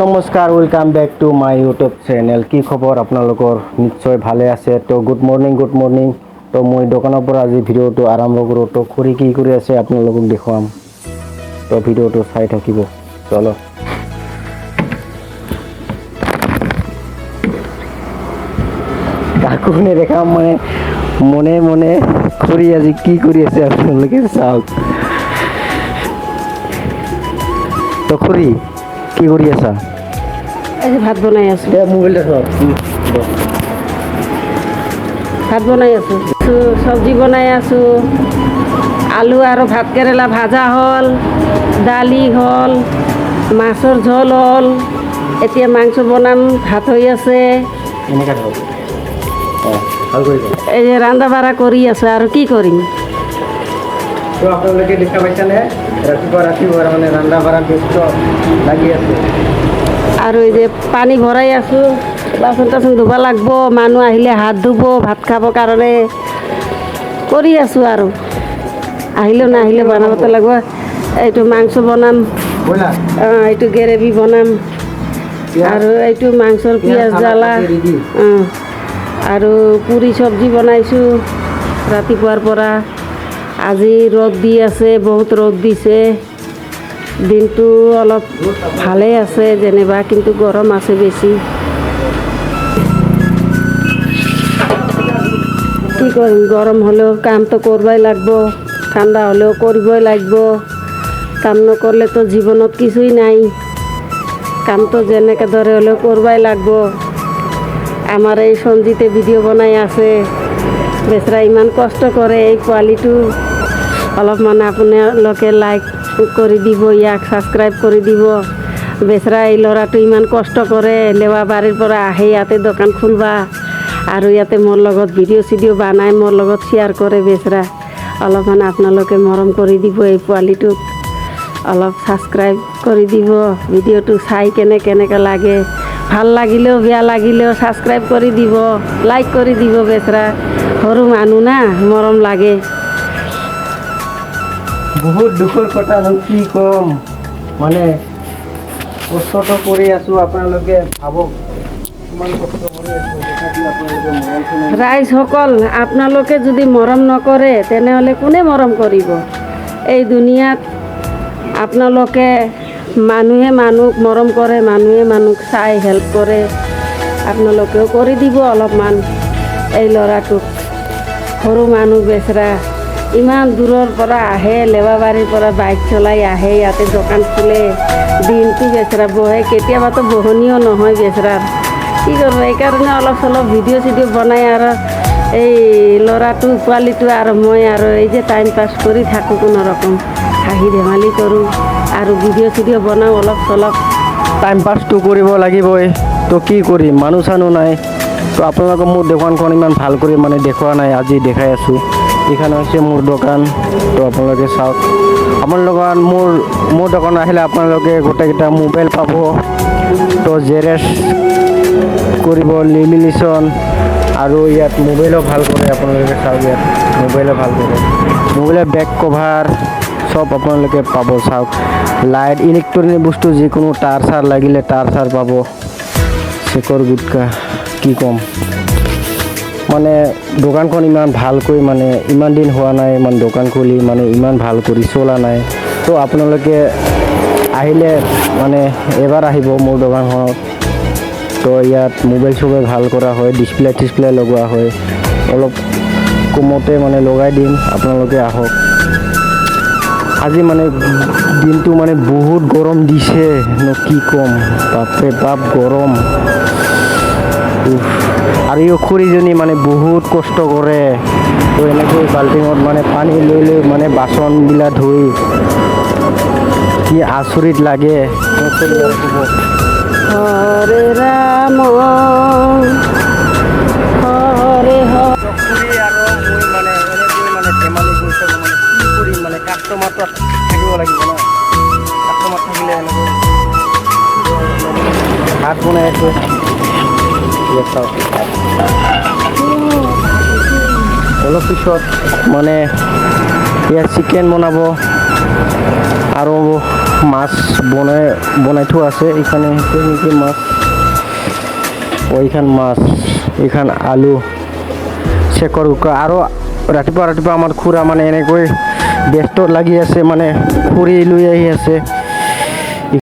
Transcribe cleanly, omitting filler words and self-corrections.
নমস্কাৰ, welcome back to my YouTube channel. কি খবৰ আপোনালোকৰ? নিশ্চয় ভালে আছে। তো গুড মৰ্নিং। তো মই দোকানৰ পৰা আজি ভিডিঅ'টো আৰম্ভ কৰোঁ। তো খুৰী কি কৰি আছে আপোনালোকক দেখুৱাম। তো ভিডিঅ'টো চাই থাকিব। চলো। কাকো নেদেখাম মানে মনে মনে খুৰী আজি কি কৰি আছে আপোনালোকে চাওক। তো খুৰী কি কৰি আছা? এই ভাত বনাই আছো। মোবাইলটা চাওক। ভাত বনাই আছো, চব্জি বনাই আছো। আলু আৰু ভাত কেৰেলা ভাজা হ'ল, দালি হ'ল, মাছৰ ঝোল হ'ল। এতিয়া মাংস বনাম, ভাত হৈ আছে। এনেকৈ ধৰক। ভাল কৰিব। এই যে ৰান্ধা বাঢ়া কৰি আছে আৰু কি কৰিম। তো আপোনালোকে দেখা পাইছেনে? ৰাতিপুৱা মানে ৰন্ধা বঢ়া ব্যস্ত লাগি আছে। আৰু এই যে পানী ভৰাই আছোঁ, বাচন টাচন ধুব লাগিব। মানুহ আহিলে হাত ধুব, ভাত খাব কাৰণে কৰি আছোঁ আৰু আহিলেও নাহিলেও বনাবতো লাগিব। এইটো মাংস বনাম, এইটো গ্ৰেভি বনাম আৰু এইটো মাংসৰ পিঁয়াজ জ্বালা আৰু পুৰি চব্জি বনাইছোঁ ৰাতিপুৱাৰ পৰা। আজি ৰ'দ দি আছে, বহুত ৰ'দ দিছে। দিনটো অলপ ভালেই আছে যেনিবা, কিন্তু গৰম আছে বেছি। কি কৰিম, গৰম হ'লেও কামটো কৰিবই লাগিব, ঠাণ্ডা হ'লেও কৰিবই লাগিব। কাম নকৰিলেতো জীৱনত কিছুই নাই। কামটো যেনেকৈ দৰে হ'লেও কৰিবই লাগিব। আমাৰ এই সঞ্জিতে ভিডিঅ' বনাই আছে, বেচেৰা ইমান কষ্ট কৰে। এই পোৱালিটো অলপমান আপোনালোকে লাইক কৰি দিব, ইয়াক ছাবস্ক্ৰাইব কৰি দিব। বেচেৰা এই ল'ৰাটো ইমান কষ্ট কৰে, লেৱাবাৰীৰ পৰা আহে ইয়াতে দোকান খুলিবা আৰু ইয়াতে মোৰ লগত ভিডিঅ' চিডিঅ' বনাই মোৰ লগত শ্বেয়াৰ কৰে। বেচেৰা অলপমান আপোনালোকে মৰম কৰি দিব, এই পোৱালিটোক অলপ ছাবস্ক্ৰাইব কৰি দিব। ভিডিঅ'টো চাই কেনেকৈ লাগে, ভাল লাগিলেও বেয়া লাগিলেও ছাবস্ক্ৰাইব কৰি দিব, লাইক কৰি দিব। বেচেৰা সৰু মানুহ না, মৰম লাগে। বহুত দুখৰ কথা, কি ক'ম মানে কষ্টটো কৰি আছোঁ। আপোনালোকে ভাবক কিমান কষ্ট কৰি আছোঁ। তথাপিও আপোনালোকে মৰম ৰাইজসকল, আপোনালোকে যদি মৰম নকৰে তেনেহ'লে কোনে মৰম কৰিব? এই দুনিয়াত আপোনালোকে মানুহে মানুহক মৰম কৰে, মানুহে মানুহক চাই হেল্প কৰে। আপোনালোকেও কৰি দিব অলপমান। এই ল'ৰাটোক, সৰু মানুহ বেচেৰা ইমান দূৰৰ পৰা আহে, লেৱাবাৰীৰ পৰা বাইক চলাই আহে, ইয়াতে দোকান খোলে, দিনটো বেচেৰা বহে। কেতিয়াবাতো বহনীয় নহয় বেচেৰাৰ। কি কৰিব, এইকাৰণে অলপ চলপ ভিডিঅ' চিডিঅ' বনাই আৰু এই ল'ৰাটো পোৱালিটো আৰু মই আৰু এই যে টাইম পাছ কৰি থাকোঁ, কোনো ৰকম হাঁহি ধেমালি কৰোঁ আৰু ভিডিঅ' চিডিঅ' বনাওঁ অলপ চলপ। টাইম পাছটো কৰিব লাগিবই। তো কি কৰিম, মানুহ চানুহ নাই। তো আপোনালোকে মোৰ দোকানখন ইমান ভাল কৰি মানে দেখুওৱা নাই, আজি দেখাই আছোঁ। এইখানে হৈছে মোৰ দোকান। তো আপোনালোকে চাওক। আপোনালোকৰ মোৰ দোকান আহিলে আপোনালোকে গোটেইকেইটা মোবাইল পাব। তো জেৰেক্স কৰিব, লেমিনেশ্যন আৰু ইয়াত মোবাইলো ভাল কৰে। আপোনালোকে চাওক, ইয়াত মোবাইলো ভাল কৰে, মোবাইলৰ বেক কভাৰ চব আপোনালোকে পাব। চাওক, লাইট, ইলেক্ট্ৰনিক বস্তু যিকোনো তাৰ চাৰ লাগিলে তাৰ চাৰ পাব। চেকৰ গুটকা, কি ক'ম মানে দোকানখন ইমান ভালকৈ মানে ইমান দিন হোৱা নাই, ইমান দোকান খুলি মানে ইমান ভাল কৰি চলা নাই। তো আপোনালোকে আহিলে মানে এবাৰ আহিব মোৰ দোকানখনত। তো ইয়াত মোবাইল চোবাইল ভাল কৰা হয়, ডিছপ্লে লগোৱা হয়। অলপ কমতে মানে লগাই দিম, আপোনালোকে আহক। আজি মানে দিনটো মানে বহুত গৰম দিছে, কি ক'ম, বাপৰে বাপ গৰম। আৰু এই খুৰীজনী মানে বহুত কষ্ট কৰে। তো এনেকৈ বাল্টিঙত মানে পানী লৈ মানে বাচনবিলাক ধুই কি আচৰিত লাগে। হৰে ৰাম হৰে খুৰী আৰু মই মানে এনেকৈ মানে ধেমালি কৰি থাকোঁ। মানে কি কৰিম, মানে কাষ্টমাৰটো থাকিব লাগিব ন। কাষ্টমাৰ থাকিলে এনেকৈ ভাত বনাই আছোঁ। অলপ পিছত মানে ইয়াত চিকেন বনাব আৰু মাছ বনাই থোৱা আছে এইখানে নেকি মাছ এইখান মাছ এইখান আলু চেকৰ উকা আৰু ৰাতিপুৱা আমাৰ খুৰা মানে এনেকৈ ব্যস্ত লাগি আছে মানে খৰি লৈ আহি আছে